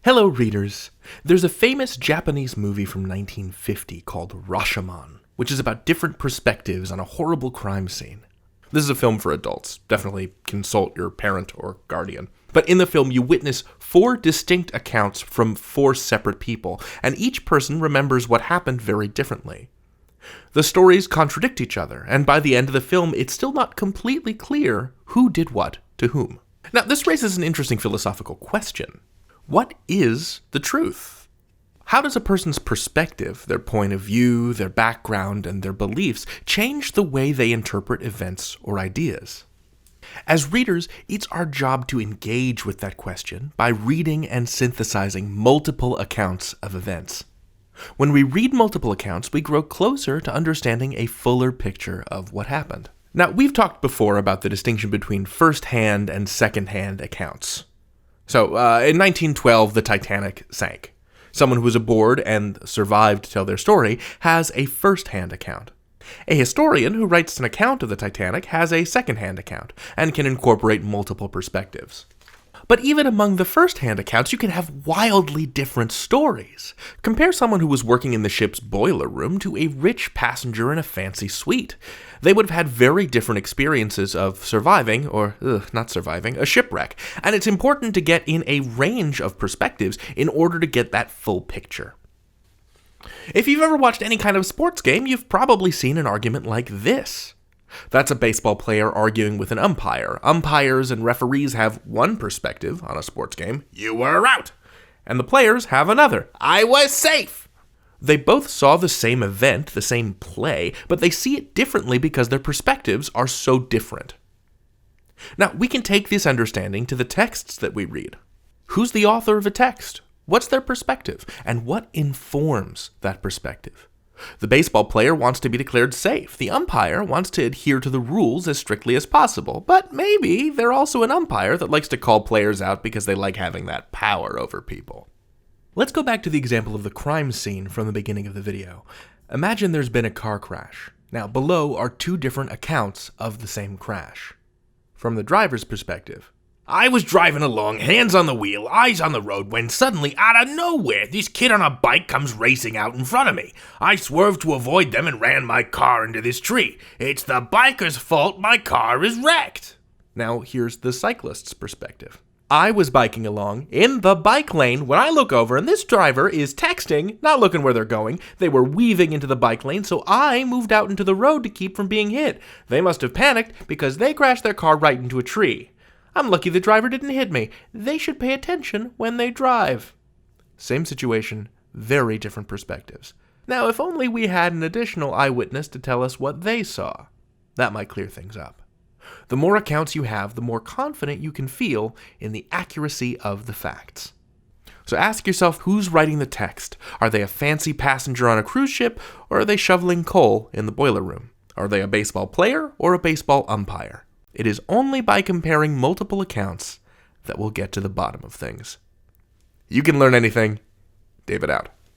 Hello, readers. There's a famous Japanese movie from 1950 called Rashomon, which is about different perspectives on a horrible crime scene. This is a film for adults. Definitely consult your parent or guardian. But in the film, you witness 4 distinct accounts from 4 separate people, and each person remembers what happened very differently. The stories contradict each other, and by the end of the film, it's still not completely clear who did what to whom. Now, this raises an interesting philosophical question. What is the truth? How does a person's perspective, their point of view, their background, and their beliefs change the way they interpret events or ideas? As readers, it's our job to engage with that question by reading and synthesizing multiple accounts of events. When we read multiple accounts, we grow closer to understanding a fuller picture of what happened. Now, we've talked before about the distinction between first-hand and second-hand accounts. So, in 1912, the Titanic sank. Someone who was aboard and survived to tell their story has a first-hand account. A historian who writes an account of the Titanic has a second-hand account and can incorporate multiple perspectives. But even among the first-hand accounts, you can have wildly different stories. Compare someone who was working in the ship's boiler room to a rich passenger in a fancy suite. They would have had very different experiences of surviving, or not surviving, a shipwreck. And it's important to get in a range of perspectives in order to get that full picture. If you've ever watched any kind of sports game, you've probably seen an argument like this. That's a baseball player arguing with an umpire. Umpires and referees have one perspective on a sports game, "You were out," and the players have another, "I was safe." They both saw the same event, the same play, but they see it differently because their perspectives are so different. Now, we can take this understanding to the texts that we read. Who's the author of a text? What's their perspective? And what informs that perspective? The baseball player wants to be declared safe. The umpire wants to adhere to the rules as strictly as possible. But maybe they're also an umpire that likes to call players out because they like having that power over people. Let's go back to the example of the crime scene from the beginning of the video. Imagine there's been a car crash. Now, below are 2 different accounts of the same crash. From the driver's perspective, "I was driving along, hands on the wheel, eyes on the road, when suddenly, out of nowhere, this kid on a bike comes racing out in front of me. I swerved to avoid them and ran my car into this tree. It's the biker's fault my car is wrecked." Now, here's the cyclist's perspective. I was biking along in the bike lane when I look over and this driver is texting, not looking where they're going. They were weaving into the bike lane, so I moved out into the road to keep from being hit. They must have panicked because they crashed their car right into a tree. I'm lucky the driver didn't hit me. They should pay attention when they drive. Same situation, very different perspectives. Now, if only we had an additional eyewitness to tell us what they saw. That might clear things up. The more accounts you have, the more confident you can feel in the accuracy of the facts. So ask yourself, who's writing the text? Are they a fancy passenger on a cruise ship, or are they shoveling coal in the boiler room? Are they a baseball player or a baseball umpire? It is only by comparing multiple accounts that we'll get to the bottom of things. You can learn anything. David out.